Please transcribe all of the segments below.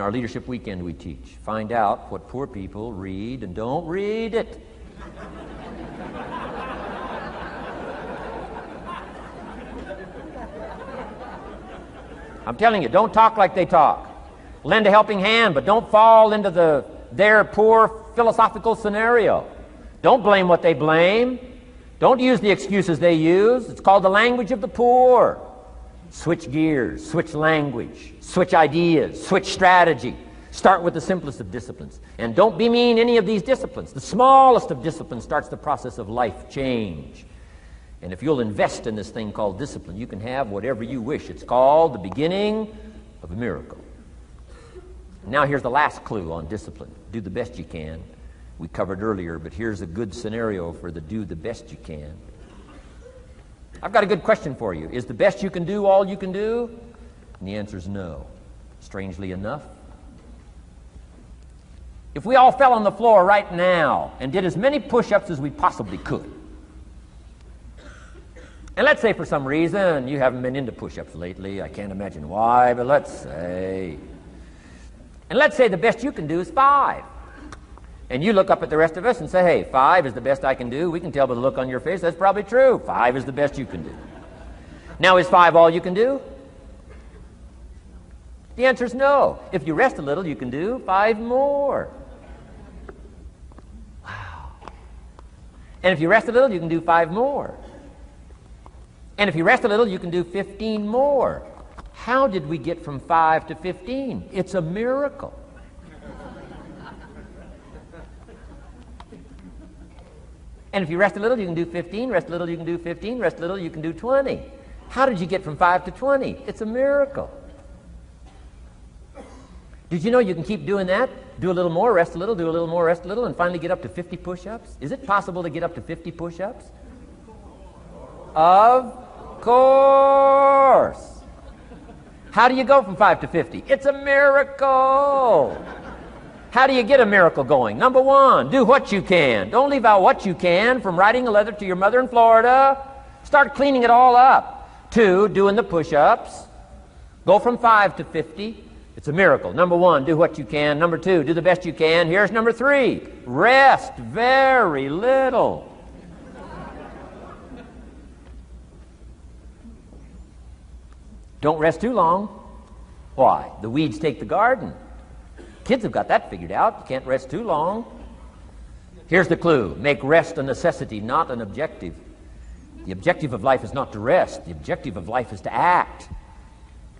our Leadership Weekend we teach. Find out what poor people read and don't read it. I'm telling you, don't talk like they talk. Lend a helping hand, but don't fall into their poor philosophical scenario. Don't blame what they blame. Don't use the excuses they use. It's called the language of the poor. Switch gears, switch language, switch ideas, switch strategy. Start with the simplest of disciplines. And don't bemean any of these disciplines. The smallest of disciplines starts the process of life change. And if you'll invest in this thing called discipline, you can have whatever you wish. It's called the beginning of a miracle. Now here's the last clue on discipline. Do the best you can. We covered earlier, but here's a good scenario for the do the best you can. I've got a good question for you. Is the best you can do all you can do? And the answer is no. Strangely enough. If we all fell on the floor right now and did as many push-ups as we possibly could, and let's say for some reason you haven't been into push-ups lately, I can't imagine why, but let's say the best you can do is 5. And you look up at the rest of us and say, hey, 5 is the best I can do. We can tell by the look on your face that's probably true. 5 is the best you can do. Now, is 5 all you can do? The answer is no. If you rest a little, you can do 5 more. Wow. And if you rest a little, you can do 5 more. And if you rest a little, you can do 15 more. How did we get from 5 to 15? It's a miracle. And if you rest a little, you can do 15, rest a little, you can do 15, rest a little, you can do 20. How did you get from 5 to 20? It's a miracle. Did you know you can keep doing that? Do a little more, rest a little, do a little more, rest a little, and finally get up to 50 push-ups? Is it possible to get up to 50 push-ups? Of course. How do you go from 5 to 50? It's a miracle. How do you get a miracle going? Number 1, do what you can. Don't leave out what you can, from writing a letter to your mother in Florida. Start cleaning it all up. 2, doing the push-ups. Go from 5 to 50. It's a miracle. Number 1, do what you can. Number 2, do the best you can. Here's number 3, rest very little. Don't rest too long. Why? The weeds take the garden. Kids have got that figured out. You can't rest too long. Here's the clue. Make rest a necessity, not an objective. The objective of life is not to rest. The objective of life is to act.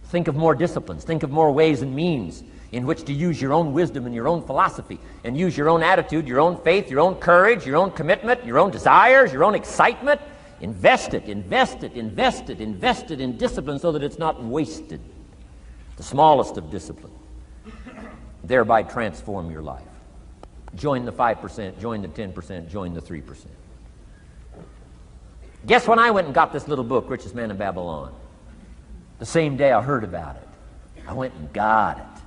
Think of more disciplines. Think of more ways and means in which to use your own wisdom and your own philosophy, and use your own attitude, your own faith, your own courage, your own commitment, your own desires, your own excitement. Invest it, invest it, invest it, invest it in discipline so that it's not wasted. The smallest of discipline. Thereby transform your life. Join the 5%, join the 10%, join the 3%. Guess when I went and got this little book, Richest Man in Babylon? The same day I heard about it. I went and got it.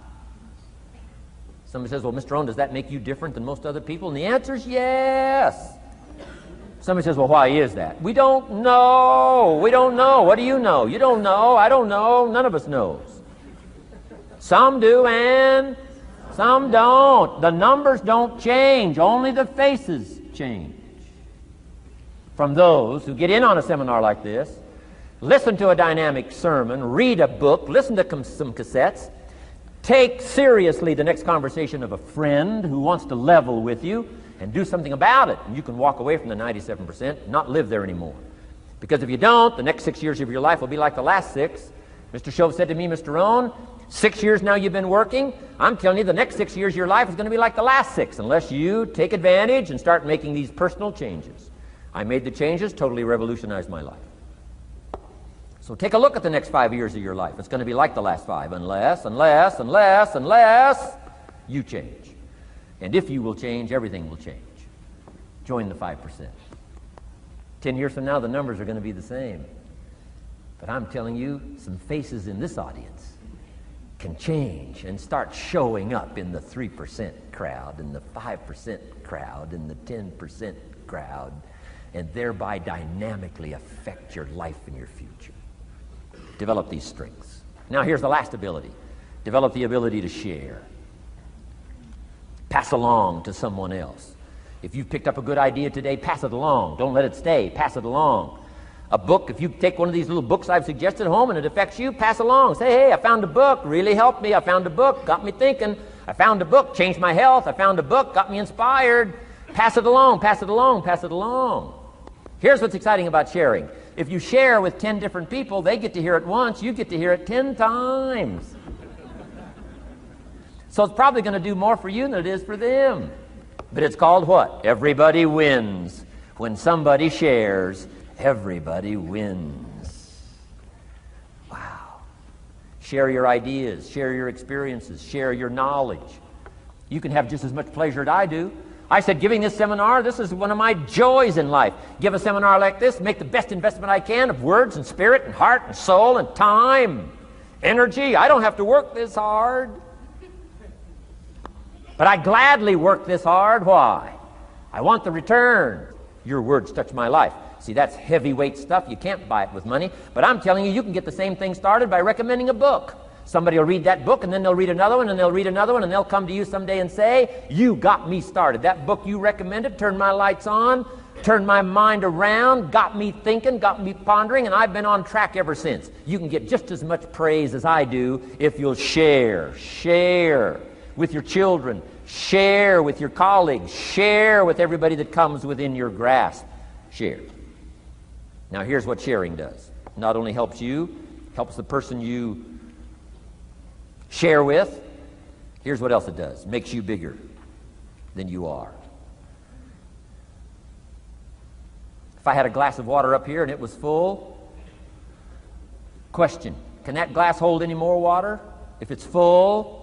Somebody says, well, Mr. Rohn, does that make you different than most other people? And the answer is yes. Somebody says, well, why is that? We don't know. We don't know. What do you know? You don't know. I don't know. None of us knows. Some do and some don't. The numbers don't change. Only the faces change. From those who get in on a seminar like this, listen to a dynamic sermon, read a book, listen to some cassettes, take seriously the next conversation of a friend who wants to level with you, and do something about it. And you can walk away from the 97%, not live there anymore. Because if you don't, the next 6 years of your life will be like the last 6. Mr. Shove said to me, Mr. Rohn, 6 years now you've been working. I'm telling you, the next 6 years of your life is going to be like the last 6, unless you take advantage and start making these personal changes. I made the changes, totally revolutionized my life. So take a look at the next 5 years of your life. It's going to be like the last 5, unless you change. And if you will change, everything will change. Join the 5%. 10 years from now, the numbers are going to be the same. But I'm telling you, some faces in this audience can change and start showing up in the 3% crowd, and the 5% crowd, and the 10% crowd, and thereby dynamically affect your life and your future. Develop these strengths. Now here's the last ability. Develop the ability to share. Pass along to someone else. If you've picked up a good idea today, pass it along. Don't let it stay. Pass it along. A book, if you take one of these little books I've suggested at home and it affects you, pass along. Say, hey, I found a book, really helped me. I found a book, got me thinking. I found a book, changed my health. I found a book, got me inspired. Pass it along, pass it along, pass it along. Here's what's exciting about sharing. If you share with 10 different people, they get to hear it once, you get to hear it 10 times. So it's probably going to do more for you than it is for them. But it's called what? Everybody wins. When somebody shares, everybody wins. Wow. Share your ideas, share your experiences, share your knowledge. You can have just as much pleasure as I do. I said, giving this seminar, this is one of my joys in life. Give a seminar like this, make the best investment I can of words and spirit and heart and soul and time, energy. I don't have to work this hard. But I gladly work this hard. Why? I want the return. Your words touch my life. See, that's heavyweight stuff. You can't buy it with money. But I'm telling you, you can get the same thing started by recommending a book. Somebody will read that book, and then they'll read another one, and they'll read another one, and they'll come to you someday and say, you got me started. That book you recommended turned my lights on, turned my mind around, got me thinking, got me pondering, and I've been on track ever since. You can get just as much praise as I do if you'll share with your children, share with your colleagues, share with everybody that comes within your grasp. Share. Now here's what sharing does. Not only helps you, helps the person you share with. Here's what else it does. Makes you bigger than you are. If I had a glass of water up here and it was full, question, can that glass hold any more water? If it's full,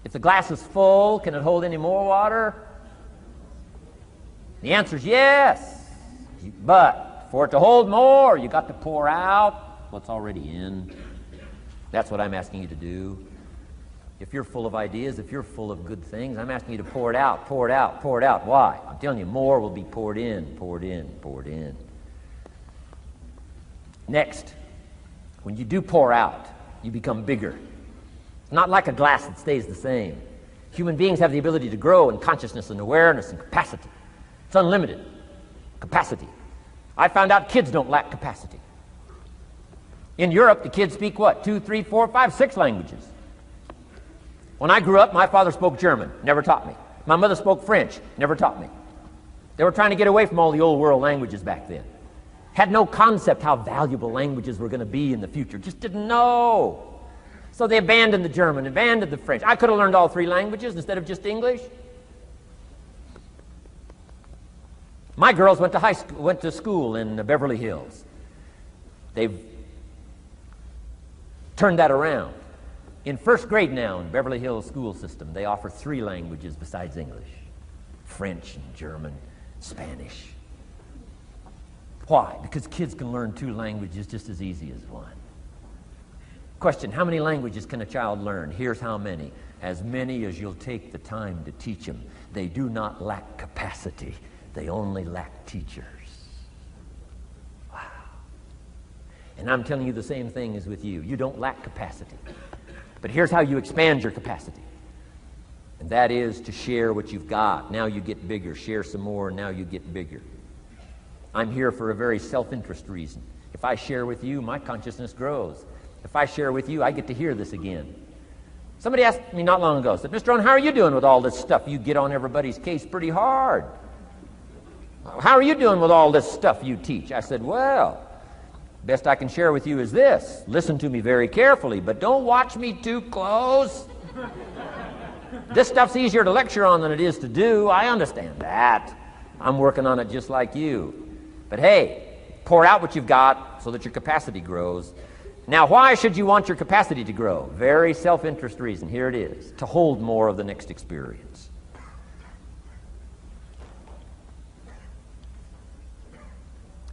if the glass is full, can it hold any more water? The answer is yes. But for it to hold more, you got to pour out what's already in. That's what I'm asking you to do. If you're full of ideas, if you're full of good things, I'm asking you to pour it out, pour it out, pour it out. Why? I'm telling you, more will be poured in, poured in, poured in. Next, when you do pour out, you become bigger. Not like a glass that stays the same. Human beings have the ability to grow in consciousness and awareness and capacity. It's unlimited capacity. I found out kids don't lack capacity. In Europe, the kids speak what? 2, 3, 4, 5, 6 languages. When I grew up, my father spoke German, never taught me. My mother spoke French, never taught me. They were trying to get away from all the old world languages back then. Had no concept how valuable languages were going to be in the future. Just didn't know. So they abandoned the German, abandoned the French. I could have learned all 3 languages instead of just English. My girls went to school in Beverly Hills. They've turned that around. In first grade now in Beverly Hills school system, they offer 3 languages besides English. French and German, Spanish. Why? Because kids can learn 2 languages just as easy as 1. Question, how many languages can a child learn? Here's how many. As many as you'll take the time to teach them. They do not lack capacity. They only lack teachers. Wow. And I'm telling you the same thing is with you. You don't lack capacity. But here's how you expand your capacity. And that is to share what you've got. Now you get bigger. Share some more, and now you get bigger. I'm here for a very self-interest reason. If I share with you, my consciousness grows. If I share with you, I get to hear this again. Somebody asked me not long ago, said, Mr. Rohn, how are you doing with all this stuff? You get on everybody's case pretty hard. How are you doing with all this stuff you teach? I said, well, best I can share with you is this. Listen to me very carefully, but don't watch me too close. This stuff's easier to lecture on than it is to do. I understand that. I'm working on it just like you. But hey, pour out what you've got so that your capacity grows. Now, why should you want your capacity to grow? Very self-interest reason. Here it is. To hold more of the next experience.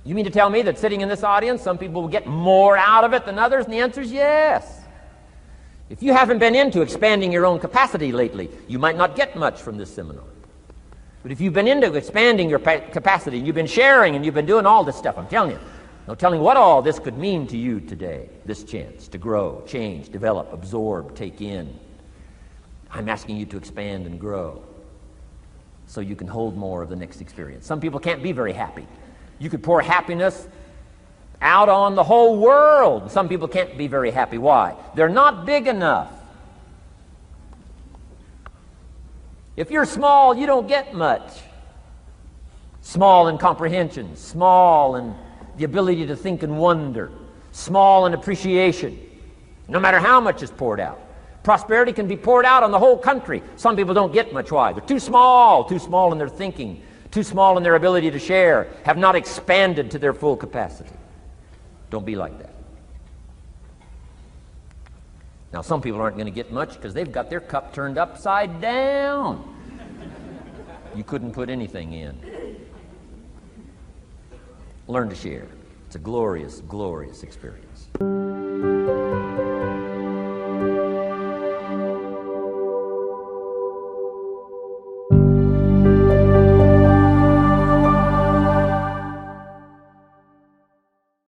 You mean to tell me that sitting in this audience, some people will get more out of it than others? And the answer is yes. If you haven't been into expanding your own capacity lately, you might not get much from this seminar. But if you've been into expanding your capacity, you've been sharing and you've been doing all this stuff, I'm telling you, No telling what all this could mean to you today, this chance to grow, change, develop, absorb, take in. I'm asking you to expand and grow so you can hold more of the next experience. Some people can't be very happy. You could pour happiness out on the whole world. Some people can't be very happy. Why? They're not big enough. If you're small, you don't get much. Small in comprehension, small in the ability to think and wonder, small in appreciation, no matter how much is poured out. Prosperity can be poured out on the whole country. Some people don't get much. Why? They're too small in their thinking, too small in their ability to share, have not expanded to their full capacity. Don't be like that. Now, some people aren't going to get much because they've got their cup turned upside down. You couldn't put anything in. Learn to share. It's a glorious, glorious experience.